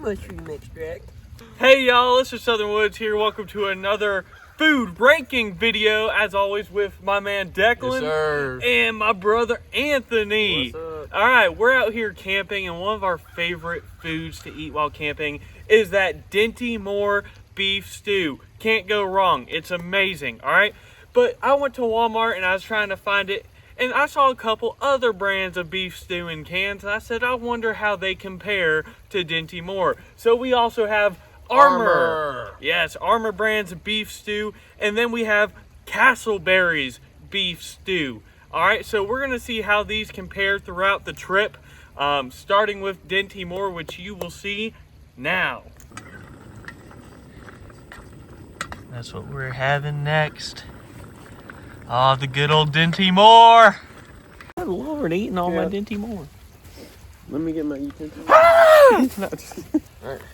mushroom extract. Hey y'all, this is Southern Woods here. Welcome to another food ranking video, as always with my man Declan. Yes, sir. And my brother Anthony. What's up? Alright, we're out here camping, and one of our favorite foods to eat while camping is that Dinty Moore beef stew. Can't go wrong. It's amazing, alright? But I went to Walmart and I was trying to find it, and I saw a couple other brands of beef stew in cans, and I said, I wonder how they compare to Dinty Moore. So we also have Armour. Yes, Armour brand's beef stew. And then we have Castleberry's beef stew. Alright, so we're going to see how these compare throughout the trip. Starting with Dinty Moore, which you will see now. That's what we're having next. Oh, the good old Dinty Moore. Good Lord, eating all my Dinty Moore. Let me get my utensils.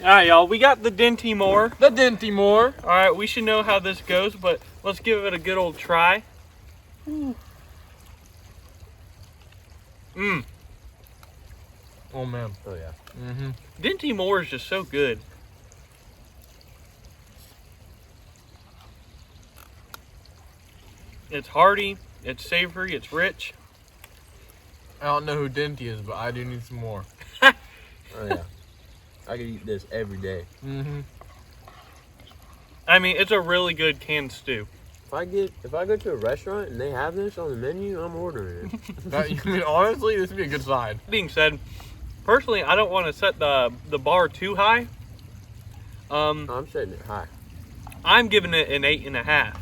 Alright, y'all, we got the Dinty Moore. The Dinty Moore. Alright, we should know how this goes, but let's give it a good old try. Mmm. Oh man. Oh yeah. Mm-hmm. Dinty Moore is just so good. It's hearty, it's savory, it's rich. I don't know who Dinty is, but I do need some more. Oh yeah. I could eat this every day. Mm-hmm. I mean, it's a really good canned stew. If I go to a restaurant and they have this on the menu, I'm ordering it. I mean, honestly, this would be a good side. Being said, personally, I don't want to set the bar too high. I'm setting it high. I'm giving it an 8.5.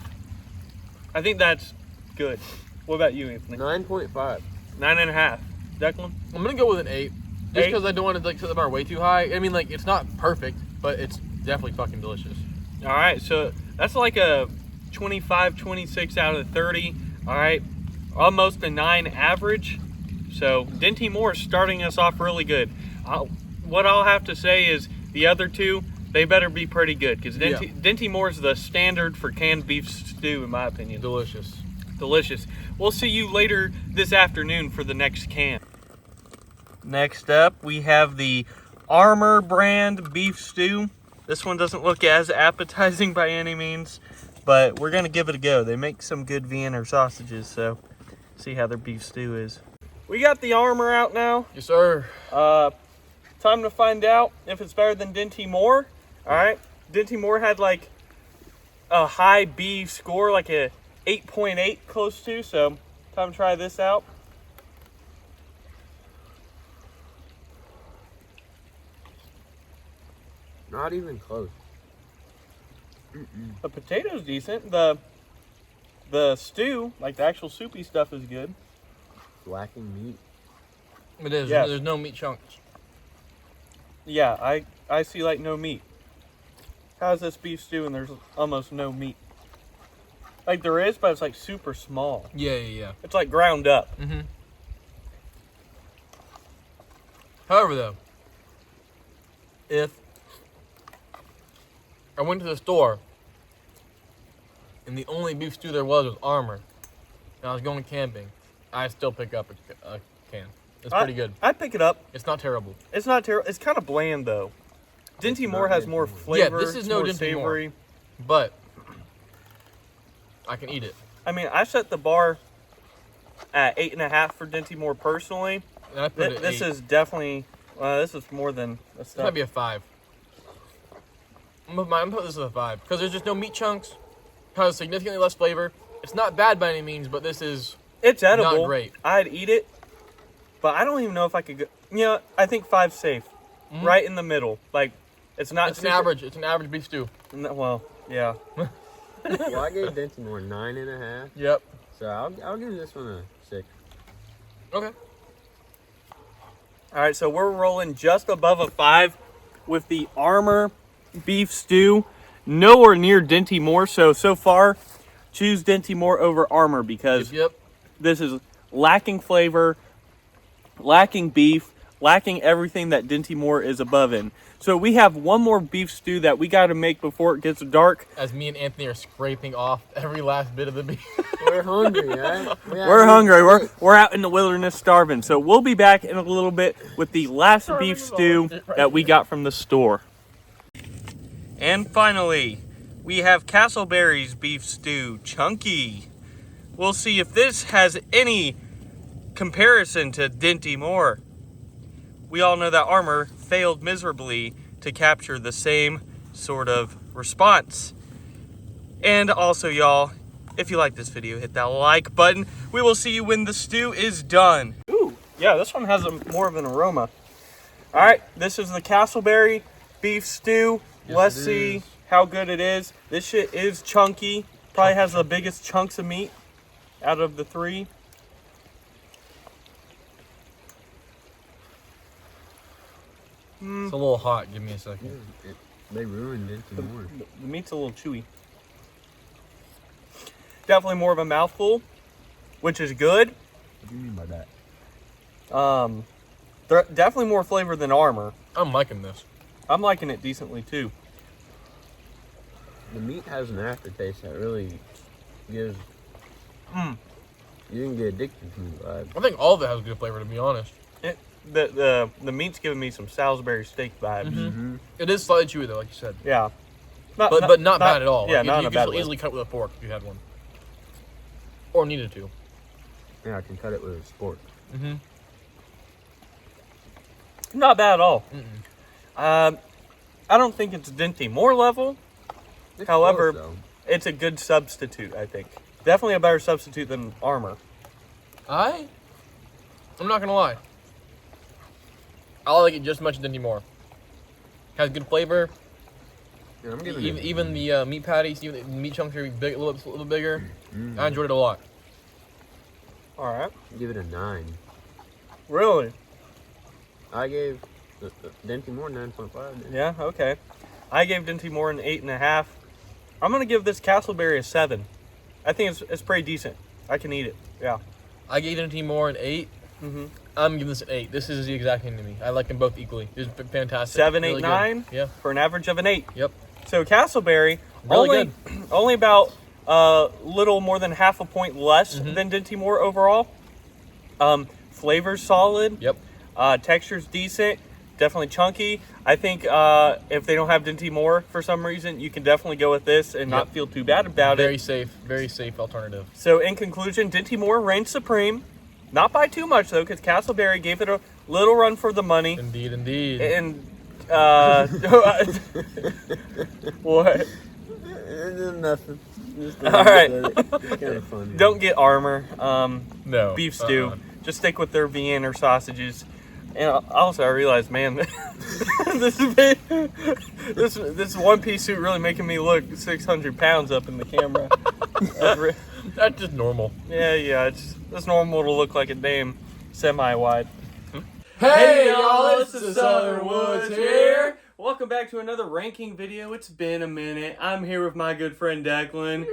I think that's good. What about you, Anthony? 9.5. 9.5. Declan? I'm gonna go with an 8, just because I don't want to like set the bar way too high. I mean, like it's not perfect, but it's definitely fucking delicious. All right, so that's like a 25, 26 out of 30. All right, almost a 9 average. So Dinty Moore is starting us off really good. What I'll have to say is the other two, they better be pretty good, because Dinty Moore is the standard for canned beef stew, in my opinion. Delicious. Delicious. We'll see you later this afternoon for the next can. Next up, we have the Armour brand beef stew. This one doesn't look as appetizing by any means, but we're gonna give it a go. They make some good Vienna sausages, so see how their beef stew is. We got the Armour out now. Yes, sir. Time to find out if it's better than Dinty Moore. All right, Dinty Moore had like a high B score, like a 8.8 close to, so time to try this out. Not even close. The potato's decent. The stew, like the actual soupy stuff, is good. Lacking meat. It is. Yeah. There's no meat chunks. Yeah, I see like no meat. How's this beef stew and there's almost no meat? Like there is, but it's like super small. Yeah. It's like ground up. Mm-hmm. However, though, if I went to the store and the only beef stew there was Armour, and I was going camping, I'd still pick up a can. It's pretty good. I'd pick it up. It's not terrible. It's not terrible. It's kind of bland though. Dinty Moore has more flavor. Yeah, this is no more Dinty savory. Moore, but I can eat it. I mean, I set the bar at 8.5 for Dinty Moore personally. And I put it This 8. is definitely, this is more than a This stuff. might be a 5. I'm gonna put this as a 5 because there's just no meat chunks. Has significantly less flavor. It's not bad by any means, but this is It's edible. not great. I'd eat it, but I don't even know if I could go. You know, I think 5's safe. Mm-hmm. Right in the middle. Like, it's not. It's an average. It's an average beef stew. Well, yeah. Well, I gave Dinty Moore 9.5. Yep. So I'll give this one a 6. Okay. All right, so we're rolling just above a 5 with the Armour beef stew. Nowhere near Dinty Moore. So far, choose Dinty Moore over Armour because Yep. this is lacking flavor, lacking beef, lacking everything that Dinty Moore is above in. So we have one more beef stew that we got to make before it gets dark. As me and Anthony are scraping off every last bit of the beef. We're hungry, right? We're hungry. We're out in the wilderness starving. So we'll be back in a little bit with the last beef stew that we got from the store. And finally, we have Castleberry's beef stew, chunky. We'll see if this has any comparison to Dinty Moore. We all know that Armour failed miserably to capture the same sort of response. And also, y'all, if you like this video, hit that like button. We will see you when the stew is done. Ooh, yeah, this one has more of an aroma. All right, this is the Castleberry beef stew. Yes, Let's it see is. how good it is. This shit is chunky. Probably has the biggest chunks of meat out of the three. It's a little hot. Give me a second. They ruined it some more. The meat's a little chewy. Definitely more of a mouthful, which is good. What do you mean by that? Definitely more flavor than Armour. I'm liking this. I'm liking it decently too. The meat has an aftertaste that really gives. You can get addicted to the vibe. I think all of it has good flavor, to be honest. The meat's giving me some Salisbury steak vibes. Mm-hmm. It is slightly chewy, though, like you said. Yeah. But not bad at all. Yeah, Like, not in you a could bad still way. easily cut with a fork if you had one. Or needed to. Yeah, I can cut it with a spork. Mm-hmm. Not bad at all. Mm-mm. I don't think it's Dinty Moore level. It's However, close, though. it's a good substitute, I think. Definitely a better substitute than Armour. I'm not gonna lie. I like it just as much as Dinty Moore. Has good flavor. Yeah, I'm giving Even the meat patties, even the meat chunks are big, a little bit bigger. Mm. I enjoyed it a lot. All right. Give it a 9. Really? I gave the Dinty Moore 9.5. Yeah, okay. I gave Dinty Moore an 8.5. I'm going to give this Castleberry a 7. I think it's pretty decent. I can eat it. Yeah. I gave Dinty Moore an 8. Mm-hmm. I'm giving this an 8. This is the exact same to me. I like them both equally. It's fantastic. 7, 8, Really good. 9? Yeah. For an average of an 8. Yep. So Castleberry, Really only about little more than half a point less than Dinty Moore overall. Flavor's solid. Yep. Texture's decent. Definitely chunky. I think if they don't have Dinty Moore for some reason, you can definitely go with this and not feel too bad about Very it. very safe alternative. So in conclusion, Dinty Moore reigns supreme. Not by too much though, because Castleberry gave it a little run for the money. Indeed, indeed. And what? Nothing. Just All right. It's kind of fun. Don't get Armour. No. Beef stew. Just stick with their Vienna sausages. And also, I realized, man, this one-piece suit really making me look 600 pounds up in the camera. That's just normal. Yeah, it's normal to look like a damn semi-wide. Hey, y'all, it's the Southern Woods here. Welcome back to another ranking video. It's been a minute. I'm here with my good friend Declan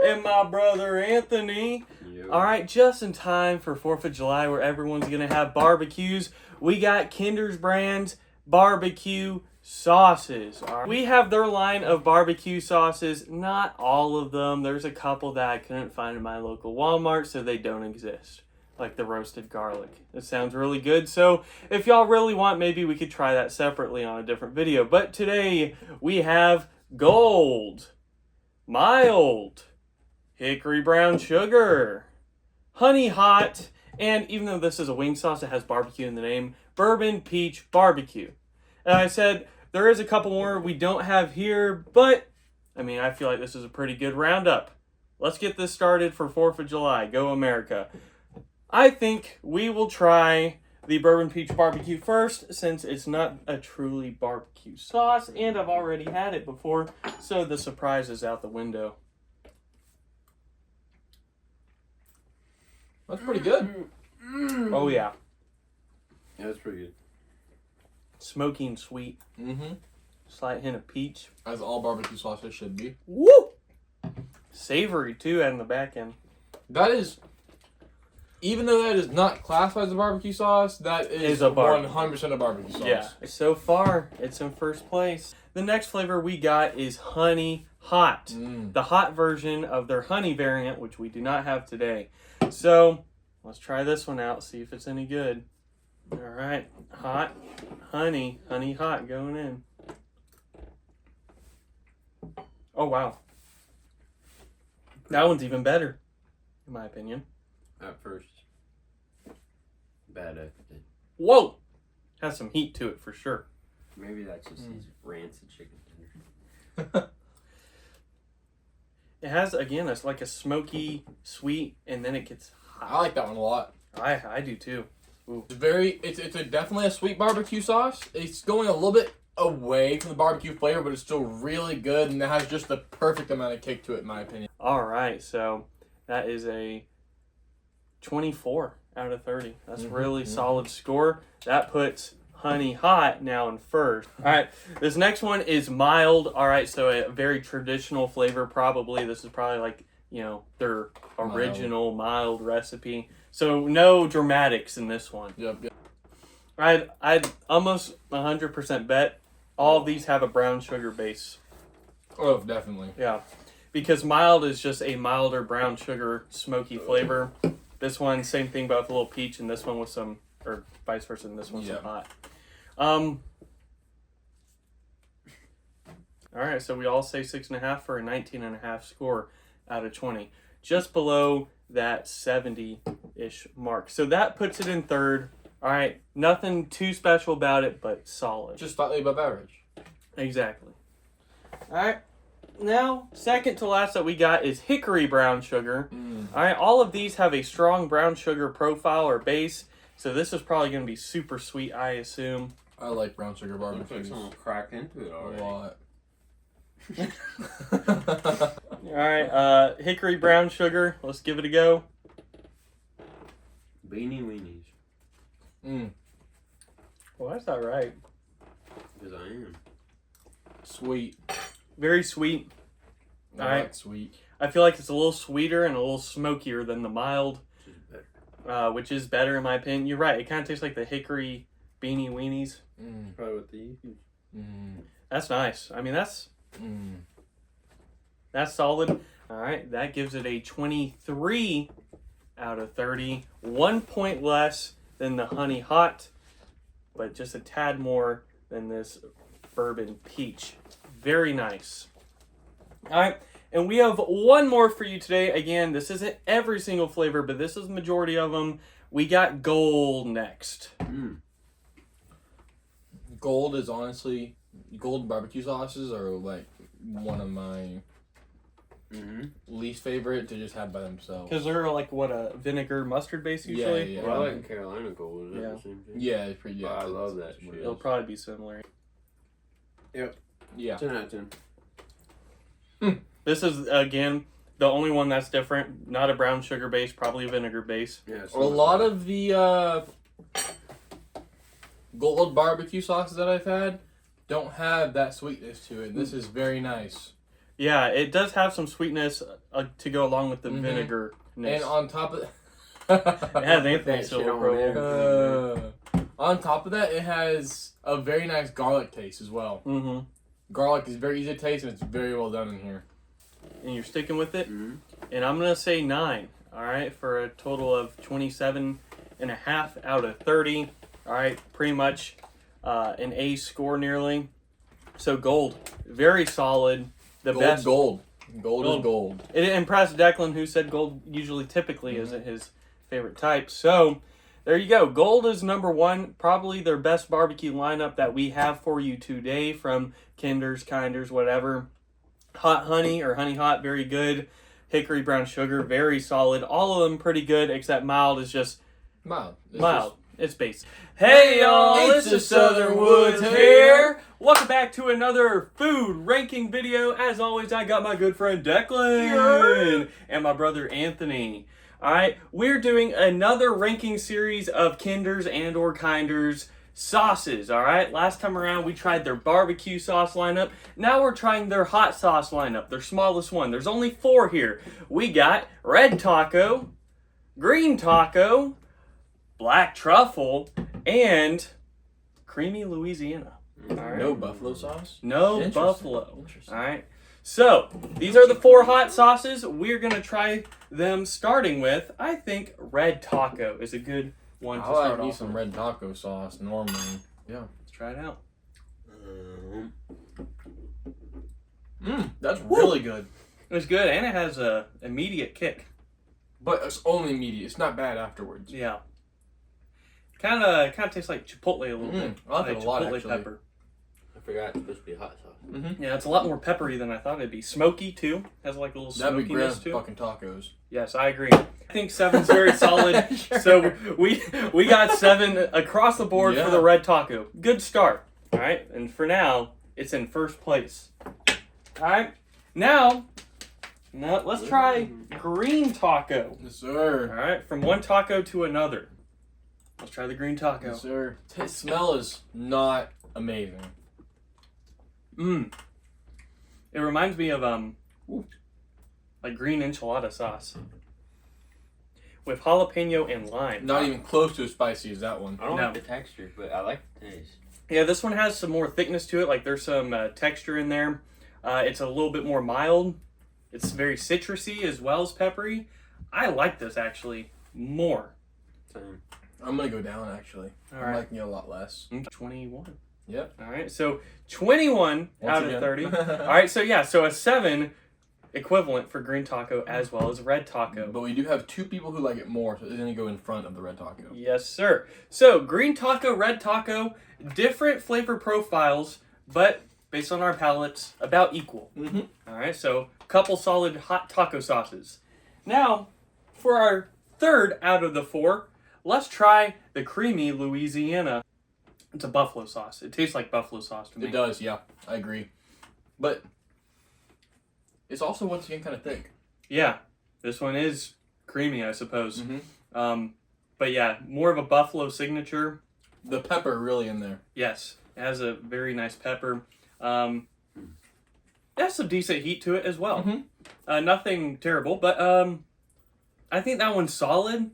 and my brother Anthony. All right, just in time for 4th of July where everyone's going to have barbecues. We got Kinder's Brand's barbecue sauces. All right. We have their line of barbecue sauces. Not all of them. There's a couple that I couldn't find in my local Walmart, so they don't exist. Like the roasted garlic. It sounds really good. So if y'all really want, maybe we could try that separately on a different video. But today we have Gold, Mild, Hickory Brown Sugar, Honey Hot, and even though this is a wing sauce, it has barbecue in the name, Bourbon Peach Barbecue. And I said there is a couple more we don't have here, but I mean, I feel like this is a pretty good roundup. Let's get this started for 4th of July. Go America. I think we will try the Bourbon Peach Barbecue first, since it's not a truly barbecue sauce, and I've already had it before, so the surprise is out the window. That's pretty good. Oh yeah. Yeah, that's pretty good. Smoky and sweet. Mm-hmm. Slight hint of peach. As all barbecue sauces should be. Woo! Savory too, and the back end. That is even though that is not classified as a barbecue sauce, that is a barbecue. 100% a barbecue sauce. Yeah. So far, it's in first place. The next flavor we got is Honey Hot. The hot version of their honey variant, which we do not have today. So, let's try this one out, see if it's any good. All right. Hot honey. Honey hot going in. Oh, wow. That one's even better, in my opinion. At first. Bad at it. Whoa! Has some heat to it for sure. Maybe that's just these rancid chicken tenders. It has, again, it's like a smoky, sweet, and then it gets hot. I like that one a lot. I do too. Ooh. It's definitely a sweet barbecue sauce. It's going a little bit away from the barbecue flavor, but it's still really good, and it has just the perfect amount of kick to it, in my opinion. All right, so that is a 24 out of 30. That's really solid score. That puts Honey Hot now in first. All right, this next one is mild. All right, so a very traditional flavor probably. This is probably like, you know, their original mild recipe. So no dramatics in this one. Yep. I'd almost 100% bet all of these have a brown sugar base. Oh, definitely. Yeah, because mild is just a milder brown sugar smoky flavor. This one, same thing, but with a little peach, and this one with some, or vice versa, and this one's some hot. All right, so we all say 6.5 for a 19.5 score out of 20, just below that 70-ish mark. So that puts it in third. All right, nothing too special about it, but solid. Just slightly above average. Exactly. All right. Now, second to last that we got is hickory brown sugar. All right, all of these have a strong brown sugar profile or base, so this is probably going to be super sweet, I assume. I like brown sugar Looks like barbecues someone cracked into it already. A lot. All right, hickory brown sugar. Let's give it a go. Beanie weenies. Well, that's not right. Because I am. Sweet. Very sweet. I Alright. like sweet. I feel like it's a little sweeter and a little smokier than the mild, Which is better. which is better in my opinion. You're right. It kind of tastes like the hickory beanie weenies. Probably what they use. That's nice. I mean, that's solid. All right, that gives it a 23 out of 30. 1 point less than the Honey Hot, but just a tad more than this Bourbon Peach. Very nice. All right, and we have one more for you today. Again, this isn't every single flavor, but this is the majority of them. We got Gold next. Gold is honestly, Gold barbecue sauces are like one of my least favorite to just have by themselves. Because they're like, what, a vinegar mustard base usually? Yeah. Well, I like Carolina Gold. Is that Yeah. the same thing? Yeah, it's pretty. Yeah, I love that that's what shit. it It'll is. probably be similar. Yep. Yeah. 10 out of 10. This is, again, the only one that's different. Not a brown sugar base, probably a vinegar base. Yeah, it's A not lot bad. of the Gold barbecue sauces that I've had don't have that sweetness to it. This is very nice. Yeah, it does have some sweetness to go along with the vinegar. And on top of It has Anthony that shit Silver on Pro. there. on top of that, it has a very nice garlic taste as well. Mm-hmm. Garlic is very easy to taste, and it's very well done in here. And you're sticking with it? Mhm. And I'm going to say 9, all right, for a total of 27.5 out of 30. All right, pretty much an A score nearly. So Gold, very solid. The best. Gold is gold. It impressed Declan, who said Gold usually typically isn't his favorite type. So there you go. Gold is number 1, probably their best barbecue lineup that we have for you today from Kinder's, Kinders, whatever. Hot Honey or Honey Hot, very good. Hickory Brown Sugar, very solid. All of them pretty good, except Mild is just Mild. mild. It's basic. Hey y'all, It's it's the the Southern Woods here. Welcome back to another food ranking video. As always, I got my good friend Declan and my brother Anthony. Alright, we're doing another ranking series of Kinder's and or Kinders sauces, alright? Last time around, we tried their barbecue sauce lineup. Now we're trying their hot sauce lineup, their smallest one. There's only 4 here. We got Red Taco, green taco, black truffle, and creamy Louisiana. All right. No buffalo sauce? No Interesting. buffalo. Interesting. All right. So these are the 4 hot sauces. We're gonna try them, starting with, I think, red taco is a good one to I start like me off some with. red taco sauce normally. Yeah. Let's try it out. That's really good. It's good, and it has a immediate kick. But it's only immediate. It's not bad afterwards. Yeah. Kind of tastes like chipotle a little bit. I like it a lot, chipotle actually. pepper. I forgot it's supposed to be hot sauce. Yeah, it's a lot more peppery than I thought it'd be. Smoky too. Has like a little That'd be smokiness grand too. fucking tacos. Yes, I agree. I think 7's very solid. Sure. So we got 7 across the board Yeah. for the red taco. Good start. All right, and for now, it's in first place. All right, now let's try green taco. Yes, All sir. right, from one taco to another. Let's try the green taco. Yes, sir. The smell is not amazing. It reminds me of like green enchilada sauce with jalapeno and lime. Not even close to as spicy as that one. I don't No. like the texture, but I like the taste. Yeah, this one has some more thickness to it. Like there's some texture in there. It's a little bit more mild. It's very citrusy as well as peppery. I like this actually more. Same. I'm gonna go down actually. All I'm right. liking it a lot less. 21. Yep. All right, so 21 Once out again. of 30. All right, so yeah, so a 7 equivalent for green taco as well as red taco. But we do have 2 people who like it more, so it's gonna go in front of the red taco. Yes, sir. So green taco, red taco, different flavor profiles, but based on our palates, about equal. All right, so couple solid hot taco sauces. Now, for our third out of the 4, let's try the creamy Louisiana. It's a buffalo sauce. It tastes like buffalo sauce to me. It does, yeah. I agree. But it's also once again kind of thick. Yeah, this one is creamy, I suppose. Mm-hmm. But yeah, more of a buffalo signature. The pepper really in there. Yes, it has a very nice pepper. It has some decent heat to it as well. Nothing terrible, but I think that one's solid.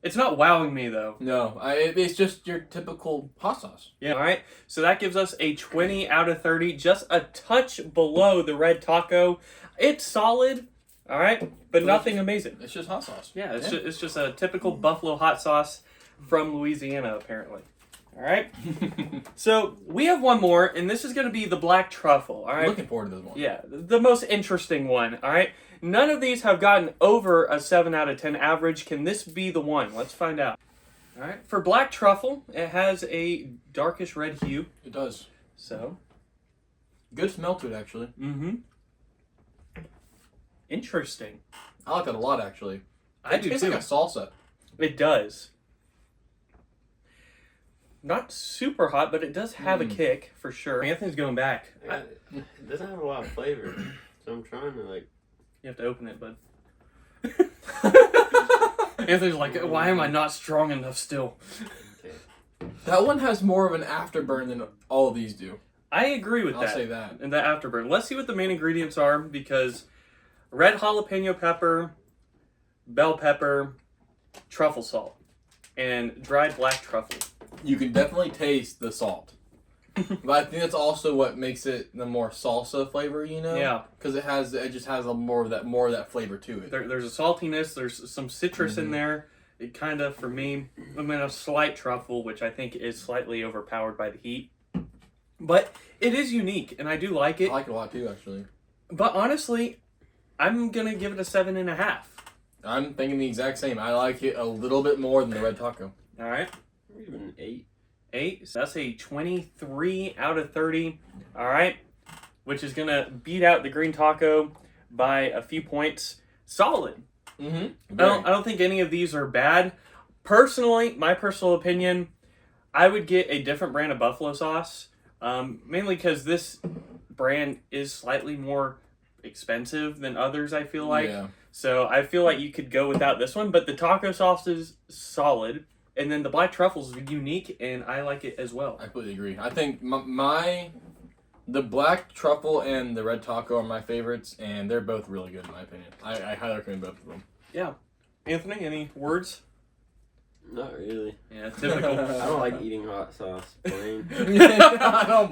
It's not wowing me though. No, it's just your typical hot sauce. Yeah. All right. So that gives us a 20 out of 30, just a touch below the red taco. It's solid. All right, but nothing amazing. It's just hot sauce. Yeah, it's just a typical buffalo hot sauce from Louisiana, apparently. All right. So we have one more, and this is going to be the black truffle. All I'm right. looking forward to this one. Yeah, the most interesting one. All right. None of these have gotten over a 7 out of 10 average. Can this be the one? Let's find out. All right. For black truffle, it has a darkish red hue. It does. So. Good smell to it, actually. Interesting. I like that a lot, actually. I It do tastes too. like a salsa. It does. Not super hot, but it does have a kick for sure. Anthony's going back. It doesn't have a lot of flavor, so I'm trying to like. You have to open it, bud. Anthony's like, why am I not strong enough still? Okay. That one has more of an afterburn than all of these do. I agree with I'll that. say that. And the afterburn. Let's see what the main ingredients are, because red jalapeno pepper, bell pepper, truffle salt, and dried black truffle. You can definitely taste the salt. But I think that's also what makes it the more salsa flavor, you know? Yeah. Because it just has more of that flavor to it. There's a saltiness, there's some citrus in there. It kind of, for me, I mean, a slight truffle, which I think is slightly overpowered by the heat. But it is unique, and I do like it. I like it a lot too, actually. But honestly, I'm going to give it a 7.5. I'm thinking the exact same. I like it a little bit more than the red taco. All right. Even 8. 8. So that's a 23 out of 30. All right. Which is going to beat out the green taco by a few points. Solid. Mm-hmm. I don't think any of these are bad. Personally, my personal opinion, I would get a different brand of buffalo sauce. Mainly because this brand is slightly more expensive than others, I feel like. Yeah. So I feel like you could go without this one. But the taco sauce is solid. And then the black truffles is unique, and I like it as well. I completely agree. I think the black truffle and the red taco are my favorites, and they're both really good in my opinion. I highly recommend both of them. Yeah. Anthony, any words? Not really. Yeah, typical. I don't like eating hot sauce. Plain. I don't